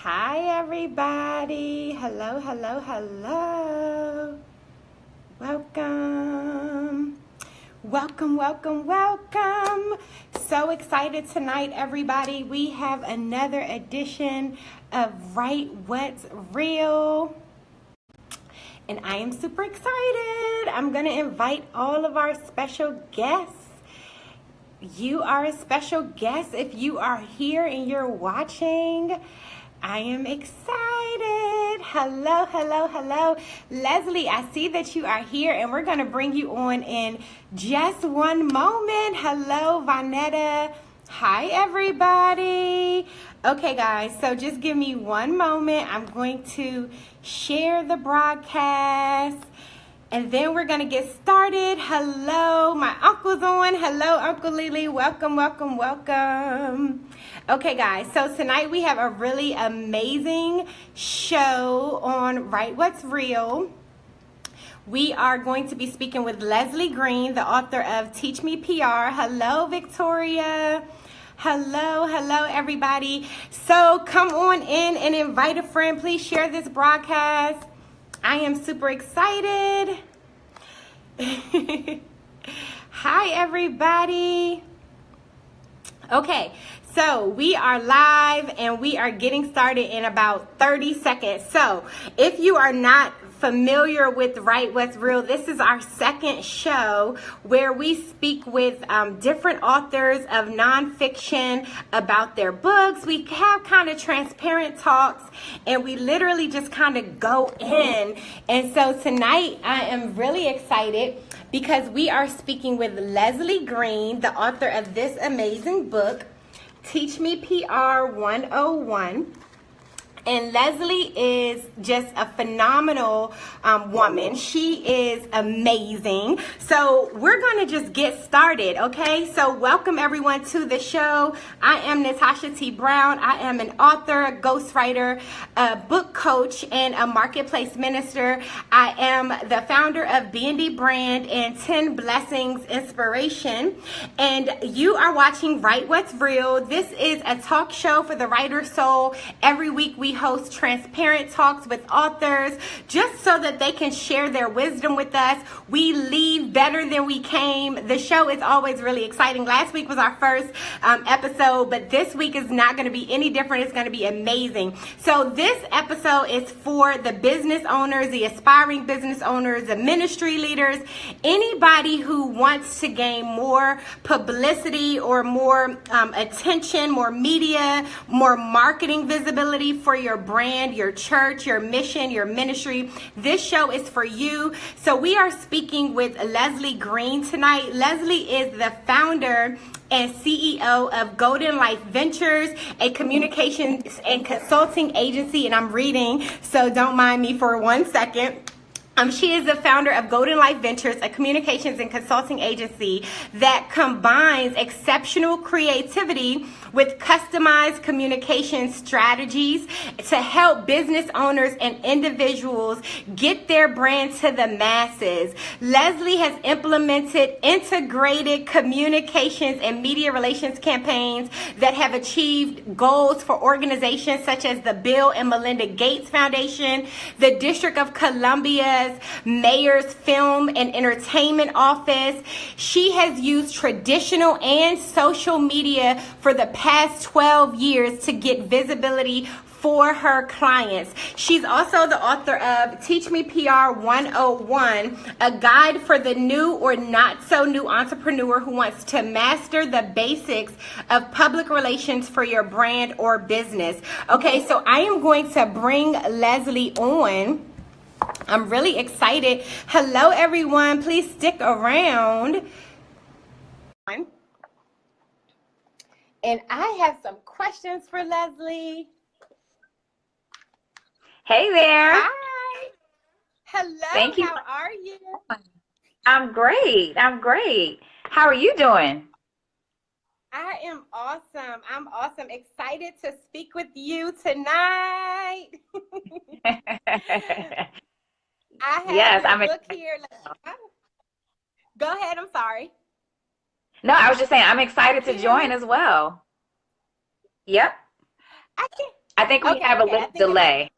Hi, everybody. Hello, hello, hello. Welcome. Welcome, welcome, welcome. So excited tonight, everybody. We have another edition of Write What's Real. And I am super excited. I'm going to invite all of our special guests. You are a special guest if you are here and you're watching. I am excited. Hello, hello, hello. Leslie, I see that you are here and we're going to bring you on in just one moment. Hello, Vanetta. Hi, everybody. Okay, guys, so just give me one moment. I'm going to share the broadcast and then we're going to get started. Hello, my uncle's on. Hello, Uncle Lily. Welcome, welcome, welcome. Okay, guys, so tonight we have a really amazing show on Write What's Real. We are going to be speaking with Leslie Green, the author of Teach Me PR. Hello, Victoria. Hello, hello, everybody. So come on in and invite a friend. Please share this broadcast. I am super excited. Hi, everybody. Okay, so we are live and we are getting started in about 30 seconds. So if you are not familiar with Write What's Real, this is our second show where we speak with different authors of nonfiction about their books. We have kind of transparent talks and we literally just kind of go in. And so tonight I am really excited because we are speaking with Leslie Green, the author of this amazing book, Teach Me PR 101. And Leslie is just a phenomenal woman. She is amazing. So we're going to just get started, okay? So welcome everyone to the show. I am Natasha T. Brown. I am an author, a ghostwriter, a book coach, and a marketplace minister. I am the founder of B&D Brand and 10 Blessings Inspiration. And you are watching Write What's Real. This is a talk show for the writer soul. Every week we host transparent talks with authors just so that they can share their wisdom with us. We leave better than we came. The show is always really exciting. Last week was our first episode, but this week is not going to be any different. It's going to be amazing. So this episode is for the business owners, the aspiring business owners, the ministry leaders, anybody who wants to gain more publicity or more attention, more media, more marketing visibility for your brand, your church, your mission, your ministry. This show is for you. So we are speaking with Leslie Green tonight. Leslie is the founder and CEO of Golden Life Ventures, a communications and consulting agency. And I'm reading, so don't mind me for 1 second. She is the founder of Golden Life Ventures, a communications and consulting agency that combines exceptional creativity with customized communication strategies to help business owners and individuals get their brand to the masses. Leslie has implemented integrated communications and media relations campaigns that have achieved goals for organizations such as the Bill and Melinda Gates Foundation, the District of Columbia Mayor's Film and Entertainment Office. She has used traditional and social media for the past 12 years to get visibility for her clients. She's also the author of Teach Me PR 101, a guide for the new or not so new entrepreneur who wants to master the basics of public relations for your brand or business. Okay, so I am going to bring Leslie on. I'm really excited. Hello, everyone. Please stick around. And I have some questions for Leslie. Hey there. Hi. Hello. Thank you. How are you? I'm great. How are you doing? I am awesome. I'm awesome. Excited to speak with you tonight. I have your book here. Go ahead. I'm sorry. No, I was just saying I'm excited to join as well. Yep. I think we Okay, have a okay. I little think it might. delay.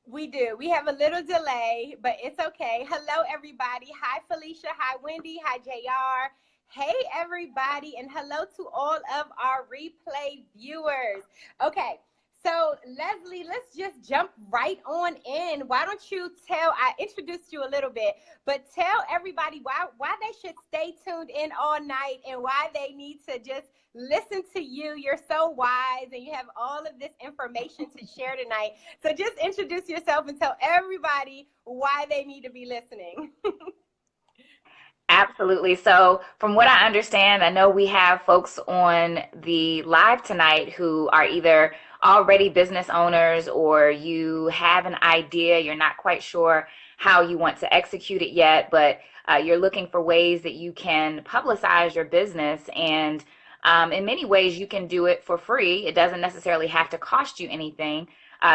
We do. We have a little delay, but it's okay. Hello, everybody. Hi, Felicia. Hi, Wendy. Hi, JR. Hey, everybody. And hello to all of our replay viewers. Okay. So, Leslie, let's just jump right on in. Why don't you I introduced you a little bit, but tell everybody why they should stay tuned in all night and why they need to just listen to you. You're so wise and you have all of this information to share tonight. So just introduce yourself and tell everybody why they need to be listening. Absolutely. So, from what I understand, I know we have folks on the live tonight who are either already business owners or you have an idea, you're not quite sure how you want to execute it yet, but you're looking for ways that you can publicize your business. And in many ways, you can do it for free. It doesn't necessarily have to cost you anything.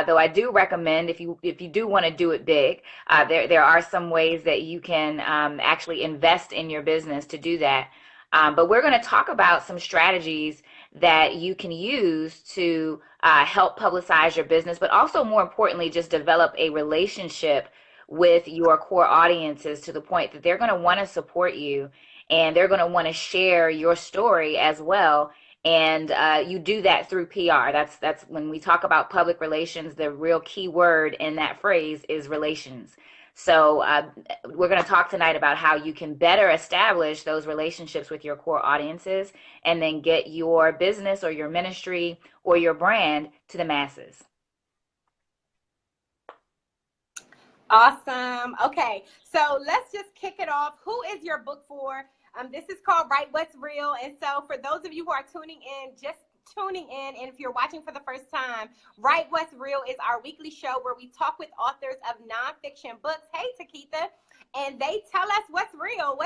Though I do recommend if you do want to do it big, there are some ways that you can actually invest in your business to do that. But we're going to talk about some strategies that you can use to help publicize your business, but also more importantly, just develop a relationship with your core audiences to the point that they're going to want to support you and they're going to want to share your story as well. And you do that through PR. That's when we talk about public relations, the real key word in that phrase is relations. So we're going to talk tonight about how you can better establish those relationships with your core audiences and then get your business or your ministry or your brand to the masses. Awesome. Okay, so let's just kick it off. Who is your book for? This is called Write What's Real. And so for those of you who are tuning in, just tuning in, and if you're watching for the first time, Write What's Real is our weekly show where we talk with authors of nonfiction books. Hey, Takitha. And they tell us what's real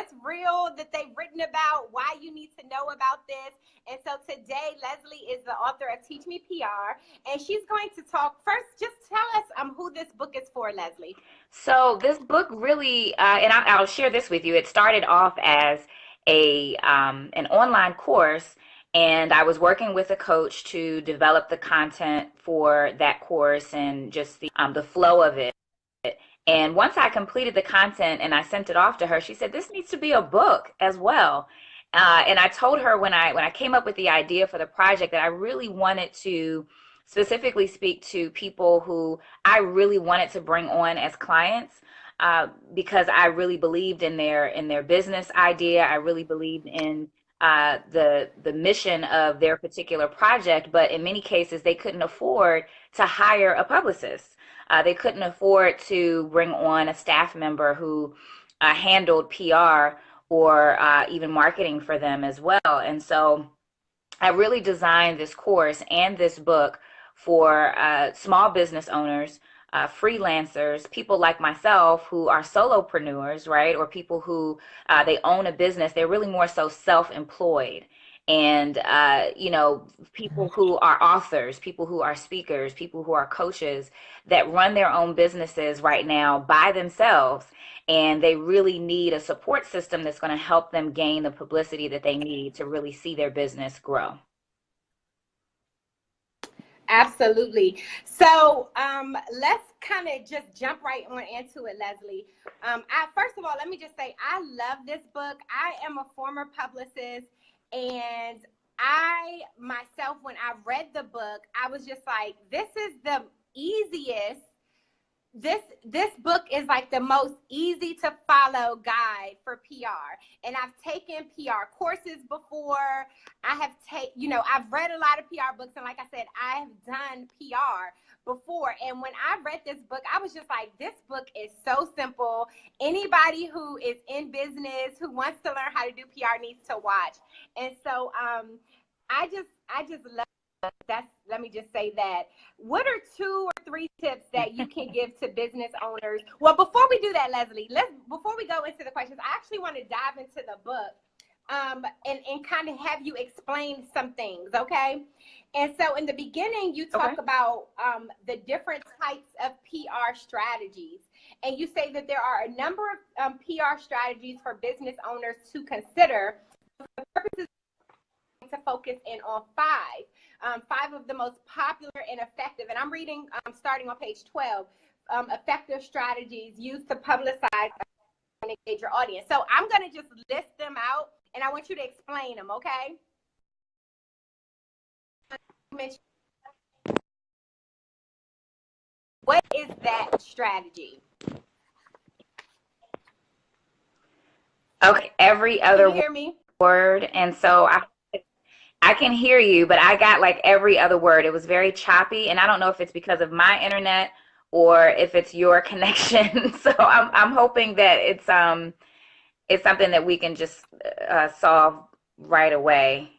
that they've written about, why you need to know about this. And so today, Leslie is the author of Teach Me PR, and she's going to talk first. Just tell us who this book is for, Leslie. So this book really, and I'll share this with you. It started off as an online course, and I was working with a coach to develop the content for that course and just the flow of it. And once I completed the content and I sent it off to her, she said, "This needs to be a book as well." And I told her when I came up with the idea for the project that I really wanted to specifically speak to people who I really wanted to bring on as clients because I really believed in their business idea. I really believed in the mission of their particular project, but in many cases they couldn't afford to hire a publicist. They couldn't afford to bring on a staff member who handled PR or even marketing for them as well. And so I really designed this course and this book for small business owners, freelancers, people like myself who are solopreneurs, right? Or people who they own a business. They're really more so self-employed. And, people who are authors, people who are speakers, people who are coaches that run their own businesses right now by themselves. And they really need a support system that's going to help them gain the publicity that they need to really see their business grow. Absolutely. So let's kind of just jump right on into it, Leslie. First of all, let me just say I love this book. I am a former publicist, and I myself, when I read the book, I was just like, this is the easiest. This book is like the most easy to follow guide for PR. And I've taken PR courses before. I've read a lot of PR books, and like I said, I have done PR before. And when I read this book, I was just like, this book is so simple. Anybody who is in business, who wants to learn how to do PR needs to watch. And so I just love let me just say that. What are 2 or 3 tips that you can give to business owners? Well, before we do that, Leslie, before we go into the questions, I actually want to dive into the book and kind of have you explain some things, okay? And so in the beginning, you talk about the different types of PR strategies. And you say that there are a number of PR strategies for business owners to consider. For the purposes to focus in on 5. 5 of the most popular and effective, and I'm reading starting on page 12, effective strategies used to publicize and engage your audience. So I'm going to just list them out, and I want you to explain them, okay? What is that strategy? Okay, every other word. And so I can hear you, but I got like every other word. It was very choppy, and I don't know if it's because of my internet or if it's your connection. So I'm hoping that it's something that we can just solve right away.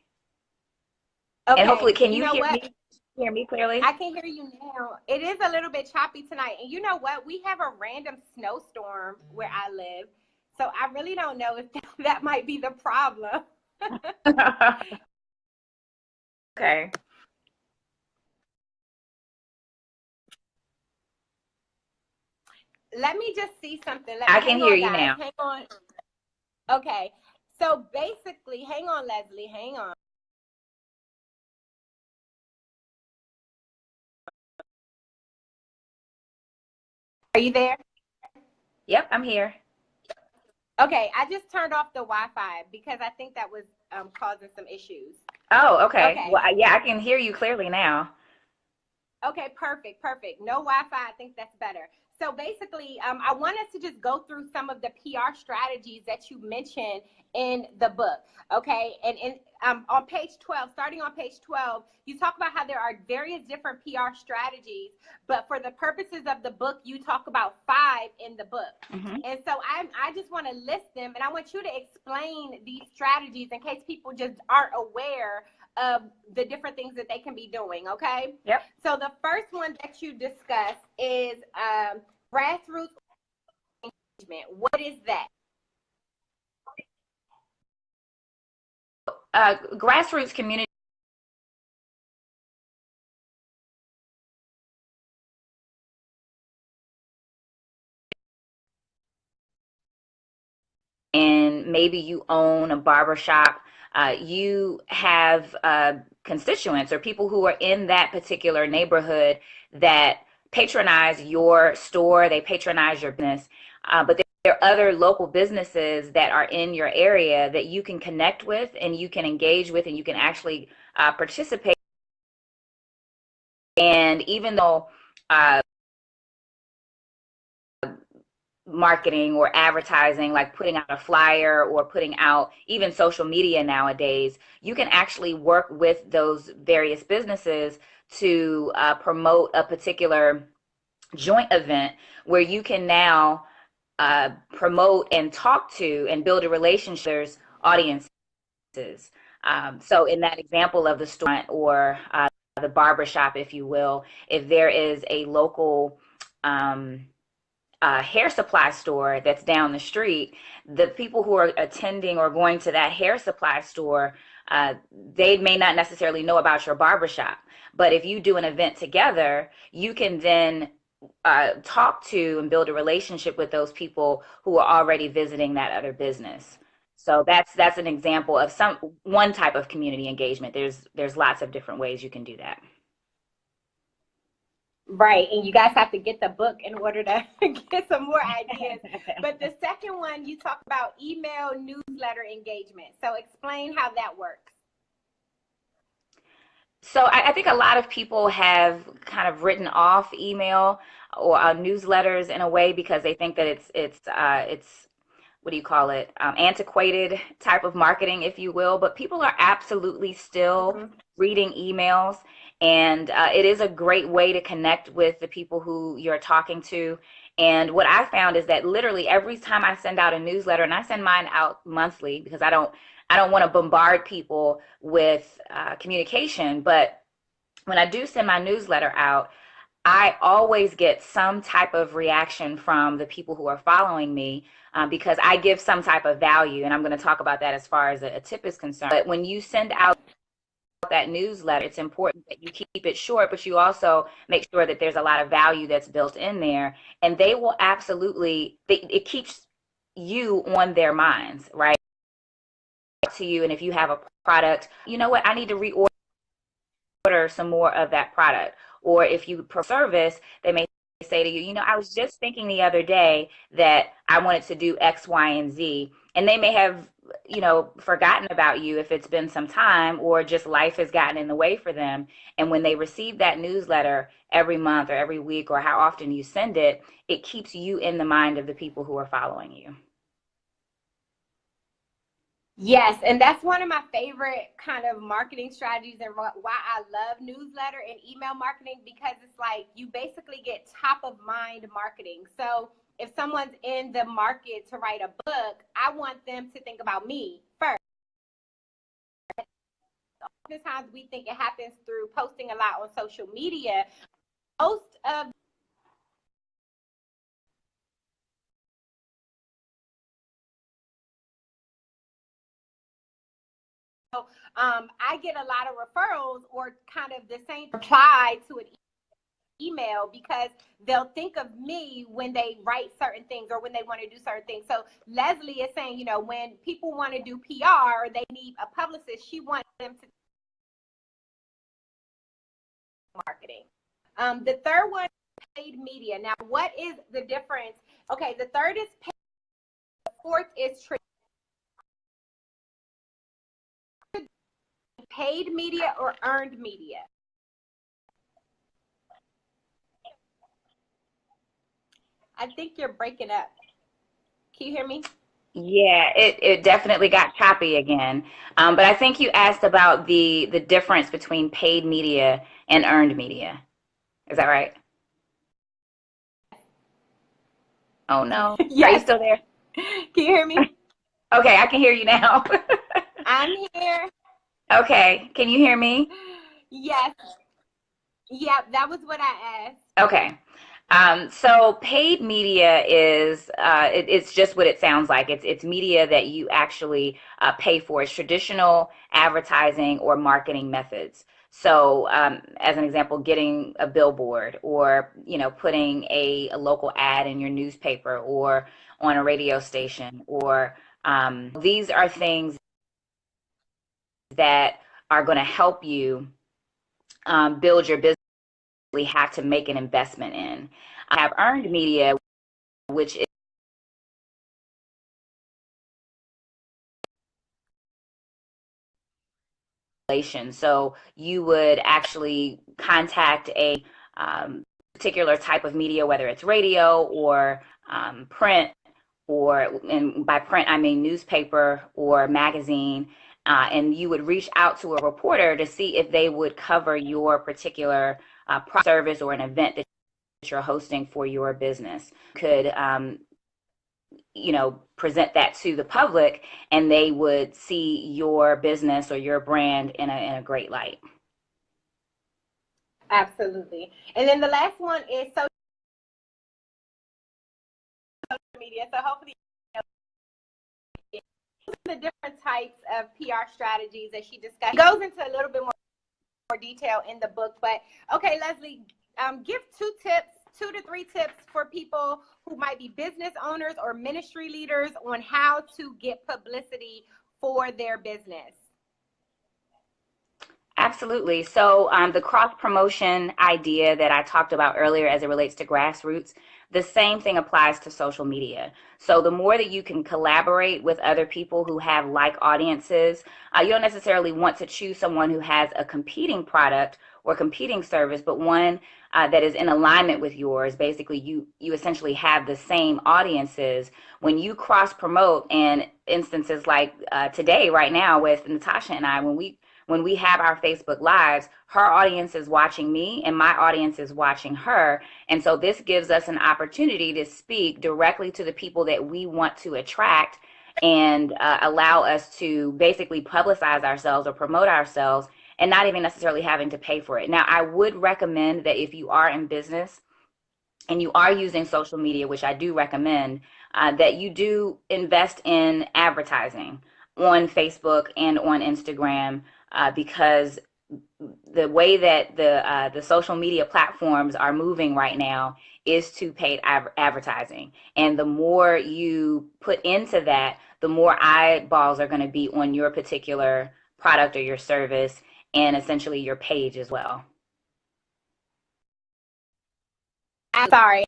Okay. And hopefully, can you hear me? Hear me clearly? I can hear you now. It is a little bit choppy tonight, and you know what? We have a random snowstorm where I live, so I really don't know if that might be the problem. Okay. Let me just see something. I can hear you now. Hang on. Okay. So basically, hang on, Leslie. Hang on. Are you there? Yep, I'm here. Okay, I just turned off the Wi-Fi because I think that was causing some issues. Oh, okay. Well, yeah, I can hear you clearly now. Okay, perfect. No Wi-Fi. I think that's better. So basically, I want us to just go through some of the PR strategies that you mentioned in the book. Okay, and on page 12, starting on page 12, you talk about how there are various different PR strategies, but for the purposes of the book, you talk about 5 in the book. Mm-hmm. And so I just want to list them, and I want you to explain these strategies in case people just aren't aware of the different things that they can be doing, okay? Yep. So the first one that you discuss is grassroots engagement. What is that? Grassroots community and maybe you own a barbershop, you have constituents or people who are in that particular neighborhood that patronize your store, they patronize your business, but there are other local businesses that are in your area that you can connect with and you can engage with and you can actually participate. And even though marketing or advertising, like putting out a flyer or putting out even social media nowadays, you can actually work with those various businesses to promote a particular joint event where you can now promote and talk to and build a relationship with audiences. So in that example of the store or the barbershop, if you will, if there is a local hair supply store that's down the street, the people who are attending or going to that hair supply store, they may not necessarily know about your barbershop. But if you do an event together, you can then talk to and build a relationship with those people who are already visiting that other business. So that's an example of one type of community engagement. There's lots of different ways you can do that. Right, and you guys have to get the book in order to get some more ideas. But the second one, you talk about email newsletter engagement. So explain how that works. So I think a lot of people have kind of written off email or newsletters in a way because they think that it's what do you call it? Antiquated type of marketing, if you will. But people are absolutely still reading emails. And it is a great way to connect with the people who you're talking to. And what I found is that literally every time I send out a newsletter, and I send mine out monthly because I don't want to bombard people with communication. But when I do send my newsletter out, I always get some type of reaction from the people who are following me because I give some type of value. And I'm going to talk about that as far as a tip is concerned. But when you send out that newsletter, it's important that you keep it short, but you also make sure that there's a lot of value that's built in there, and they will absolutely, it keeps you on their minds, right? To you, and if you have a product, you know what, I need to reorder order some more of that product. Or if you service, they may say to you, you know, I was just thinking the other day that I wanted to do X, Y, and Z. And they may have, you know, forgotten about you if it's been some time, or just life has gotten in the way for them. And when they receive that newsletter every month or every week, or how often you send it, it keeps you in the mind of the people who are following you. Yes, and that's one of my favorite kind of marketing strategies, and why I love newsletter and email marketing, because it's like you basically get top of mind marketing. So if someone's in the market to write a book, I want them to think about me first. Oftentimes we think it happens through posting a lot on social media. Most of I get a lot of referrals, or kind of the same reply to an email, because they'll think of me when they write certain things or when they want to do certain things. So Leslie is saying, you know, when people want to do PR or they need a publicist, she wants them to marketing. The third one is paid media. Now, what is the difference? Okay, the third is paid. The fourth is paid media or earned media. I think you're breaking up. Can you hear me? Yeah, it definitely got choppy again. But I think you asked about the difference between paid media and earned media. Is that right? Oh no. Are you Yes. still there? Can you hear me? Okay, I can hear you now. I'm here. Okay, can you hear me? Yes. Yeah, that was what I asked. Okay. So paid media is it's just what it sounds like. It's media that you actually pay for. It's traditional advertising or marketing methods. So, as an example, getting a billboard, or putting a local ad in your newspaper or on a radio station, or these are things that are going to help you build your business. We have to make an investment in. I have earned media, which is relation. So you would actually contact a particular type of media, whether it's radio or print, and by print I mean newspaper or magazine, and you would reach out to a reporter to see if they would cover your particular service or an event that you're hosting for your business. Could present that to the public, and they would see your business or your brand in a great light. Absolutely. And then the last one is social media. So hopefully, the different types of PR strategies that she discussed. It goes into a little bit more detail in the book. But okay, Leslie, give 2 to 3 tips for people who might be business owners or ministry leaders on how to get publicity for their business. Absolutely. So the cross promotion idea that I talked about earlier as it relates to grassroots, the same thing applies to social media. So the more that you can collaborate with other people who have like audiences, you don't necessarily want to choose someone who has a competing product or competing service, but one that is in alignment with yours. Basically, you essentially have the same audiences. When you cross promote, and instances like today, right now, with Natasha and I, when we have our Facebook Lives, her audience is watching me and my audience is watching her. And so this gives us an opportunity to speak directly to the people that we want to attract, and allow us to basically publicize ourselves or promote ourselves, and not even necessarily having to pay for it. Now, I would recommend that if you are in business and you are using social media, which I do recommend, that you do invest in advertising on Facebook and on Instagram, because the way that the social media platforms are moving right now is to paid advertising. And the more you put into that, the more eyeballs are going to be on your particular product or your service. and essentially your page as well. I'm sorry.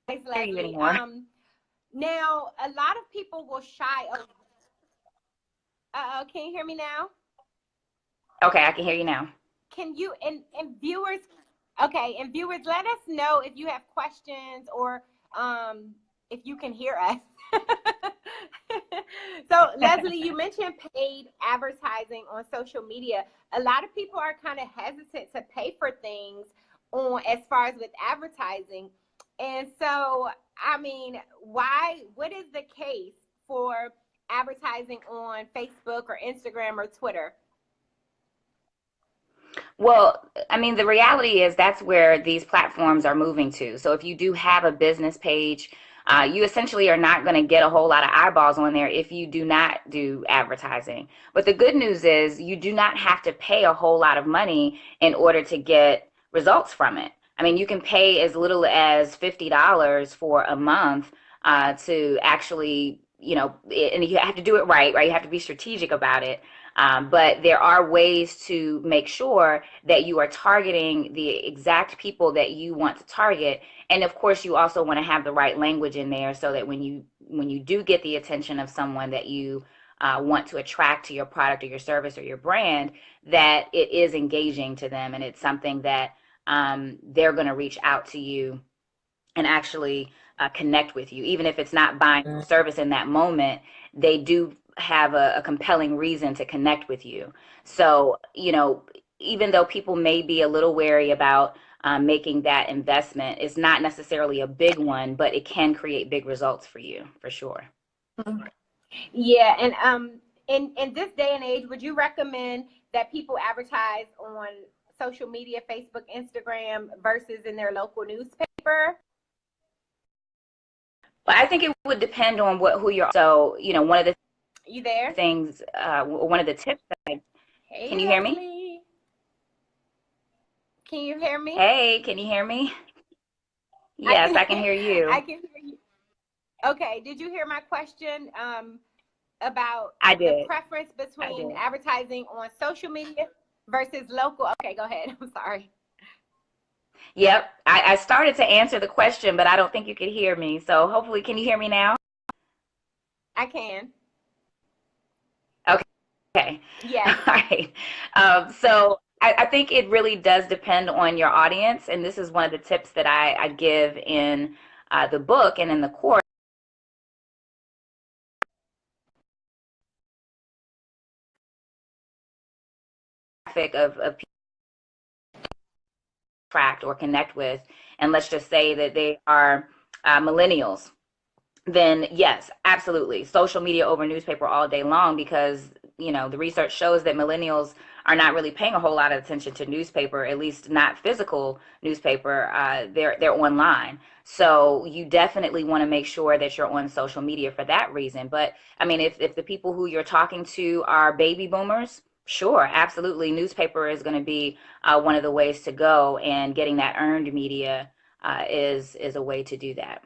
Thanks, I can't hear you Leslie. anymore. Now, a lot of people will shy. Can you hear me now? Okay, I can hear you now. Can you and viewers? Okay, and viewers, let us know if you have questions or if you can hear us. So, Leslie, you mentioned paid advertising on social media. A lot of people are kind of hesitant to pay for things on as far as with advertising. And so, I mean, what is the case for advertising on Facebook or Instagram or Twitter? Well, I mean, the reality is that's where these platforms are moving to. So if you do have a business page, you essentially are not going to get a whole lot of eyeballs on there if you do not do advertising. But the good news is you do not have to pay a whole lot of money in order to get results from it. I mean, you can pay as little as $50 for a month to actually, and you have to do it right? You have to be strategic about it. But there are ways to make sure that you are targeting the exact people that you want to target. And of course, you also want to have the right language in there so that when you do get the attention of someone that you want to attract to your product or your service or your brand, that it is engaging to them and it's something that they're going to reach out to you and actually connect with you. Even if it's not buying your service in that moment, they do have a compelling reason to connect with you. So, even though people may be a little wary about making that investment, it's not necessarily a big one, but it can create big results for you, for sure. Yeah, and in this day and age, would you recommend that people advertise on social media, Facebook, Instagram, versus in their local newspaper? But I think it would depend on who you're. So, one of the You there? things, one of the tips Hey, can you hear me? Leslie. Can you hear me? Hey, can you hear me? I Yes, can. I can hear I you. can hear you. Okay. Did you hear my question about I the did. preference I between did. advertising on social media versus local? Okay, go ahead. I'm sorry. Yep. I started to answer the question, but I don't think you could hear me. So hopefully, can you hear me now? I can. Okay. All Yes. right. So I think it really does depend on your audience. And this is one of the tips that I give in the book and in the course of people attract or connect with. And let's just say that they are millennials. Then yes, absolutely. Social media over newspaper all day long because, the research shows that millennials are not really paying a whole lot of attention to newspaper, at least not physical newspaper. They're online. So you definitely want to make sure that you're on social media for that reason. But I mean, if the people who you're talking to are baby boomers, sure, absolutely. Newspaper is going to be one of the ways to go, and getting that earned media is a way to do that.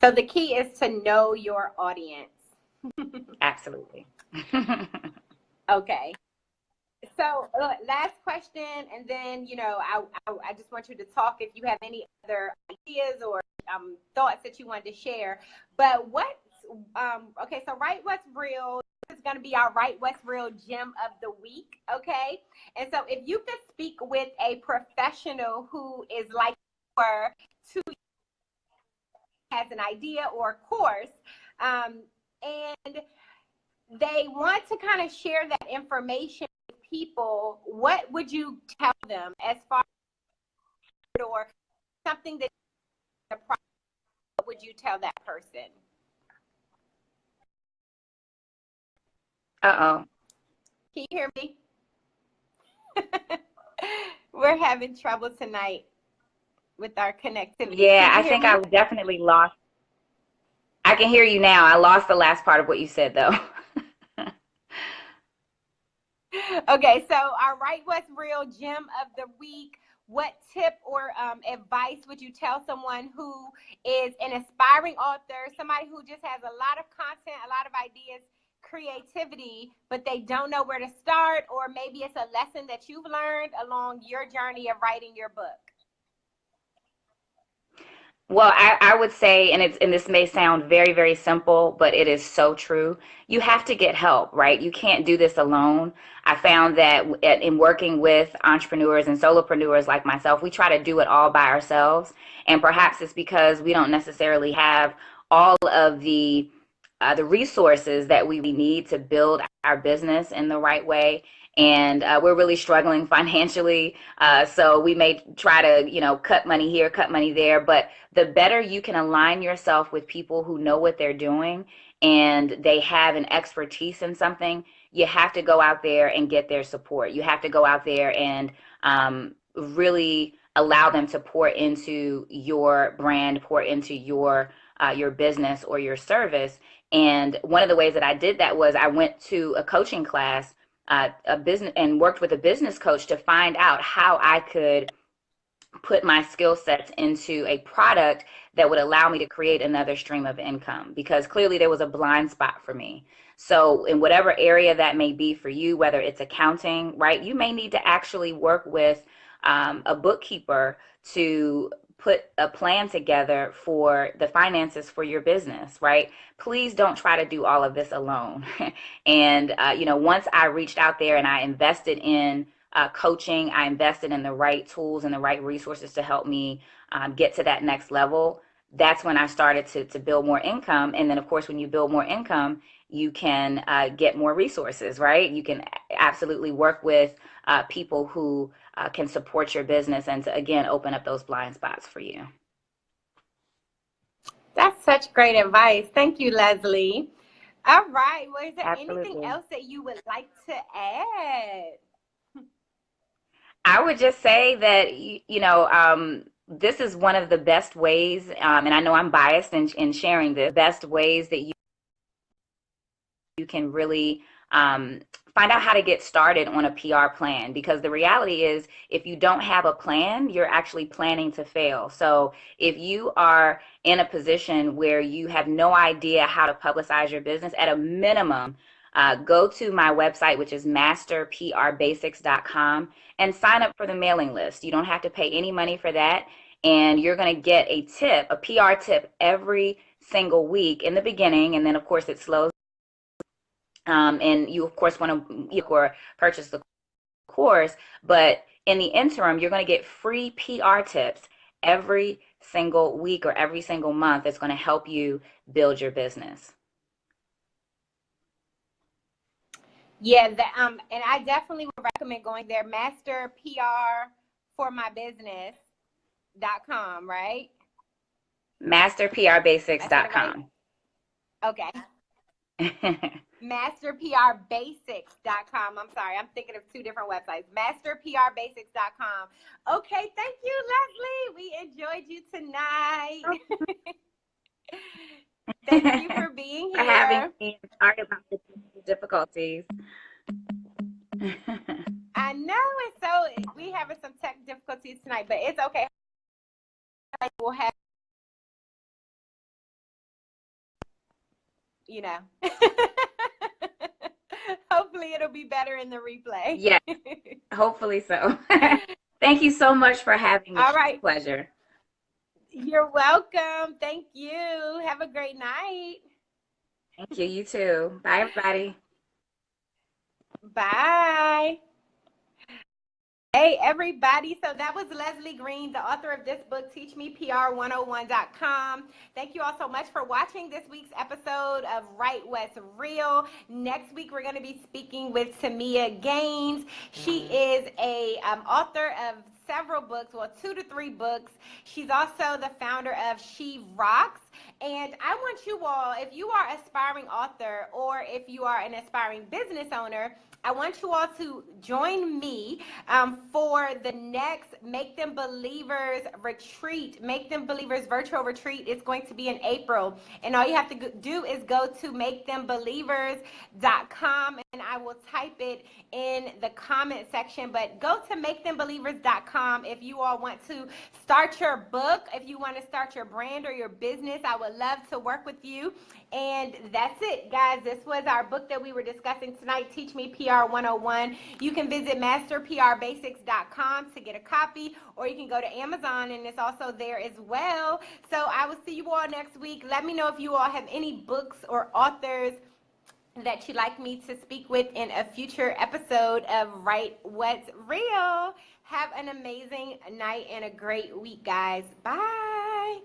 So the key is to know your audience. Absolutely. Okay. So last question, and then I just want you to talk if you have any other ideas or thoughts that you wanted to share. But okay, so Write What's Real is going to be our Write What's Real gem of the week. Okay, and so if you could speak with a professional who is like or to has an idea or a course, and they want to kind of share that information with people, what would you tell them as far as or something that what would you tell that person? Uh-oh. Can you hear me? We're having trouble tonight with our connectivity. Yeah, Can you I hear think I me? definitely lost. I can hear you now. I lost the last part of what you said, though. Okay, so our Write What's Real gem of the week what tip or advice would you tell someone who is an aspiring author, somebody who just has a lot of content, a lot of ideas, creativity, but they don't know where to start, or maybe it's a lesson that you've learned along your journey of writing your book? Well, I would say, and this may sound very, very simple, but it is so true. You have to get help, right? You can't do this alone. I found that in working with entrepreneurs and solopreneurs like myself, we try to do it all by ourselves. And perhaps it's because we don't necessarily have all of the resources that we need to build our business in the right way. And we're really struggling financially. So we may try to, cut money here, cut money there. But the better you can align yourself with people who know what they're doing and they have an expertise in something, you have to go out there and get their support. You have to go out there and really allow them to pour into your brand, pour into your business or your service. And one of the ways that I did that was I went to a coaching class, a business, and worked with a business coach to find out how I could put my skill sets into a product that would allow me to create another stream of income, because clearly there was a blind spot for me. So in whatever area that may be for you, whether it's accounting, right, you may need to actually work with a bookkeeper to put a plan together for the finances for your business, right? Please don't try to do all of this alone. And, once I reached out there and I invested in coaching, I invested in the right tools and the right resources to help me get to that next level. That's when I started to build more income. And then, of course, when you build more income, you can get more resources, right? You can absolutely work with people who can support your business and to, again, open up those blind spots for you. That's such great advice. Thank you, Leslie. All right. Well, is there Absolutely. anything else that you would like to add? I would just say that, this is one of the best ways, and I know I'm biased in sharing the best ways that you can really find out how to get started on a PR plan, because the reality is if you don't have a plan, you're actually planning to fail. So if you are in a position where you have no idea how to publicize your business, at a minimum, go to my website, which is masterprbasics.com, and sign up for the mailing list. You don't have to pay any money for that. And you're going to get a tip, a PR tip every single week in the beginning. And then, of course, it slows. And you, of course, want to purchase the course. But in the interim, you're going to get free PR tips every single week or every single month. That's going to help you build your business. Yeah, and I definitely would recommend going there, masterprformybusiness.com, right? Masterprbasics.com. Okay. Masterprbasics.com. I'm sorry, I'm thinking of two different websites. Masterprbasics.com. Okay, thank you, Leslie. We enjoyed you tonight. Thank you for being here. For having me. Sorry about the difficulties. I know it's so, we having some tech difficulties tonight, but it's okay. We'll have, hopefully it'll be better in the replay. Yeah, hopefully so. Thank you so much for having me. All right. It's a pleasure. You're welcome. Thank you. Have a great night. Thank you. You too. Bye, everybody. Bye. Hey, everybody. So that was Leslie Green, the author of this book, TeachMePR101.com. Thank you all so much for watching this week's episode of Write What's Real. Next week, we're going to be speaking with Tamia Gaines. She is a author of several books, well, 2 to 3 books. She's also the founder of She Rocks. And I want you all, if you are an aspiring author or if you are an aspiring business owner, I want you all to join me for the next Make Them Believers retreat. Make Them Believers virtual retreat. It's going to be in April. And all you have to do is go to makethembelievers.com. I will type it in the comment section. But go to makethembelievers.com if you all want to start your book, if you want to start your brand or your business. I would love to work with you. And that's it, guys. This was our book that we were discussing tonight, Teach Me PR 101. You can visit masterprbasics.com to get a copy, or you can go to Amazon, and it's also there as well. So I will see you all next week. Let me know if you all have any books or authors that you'd like me to speak with in a future episode of Write What's Real. Have an amazing night and a great week, guys. Bye.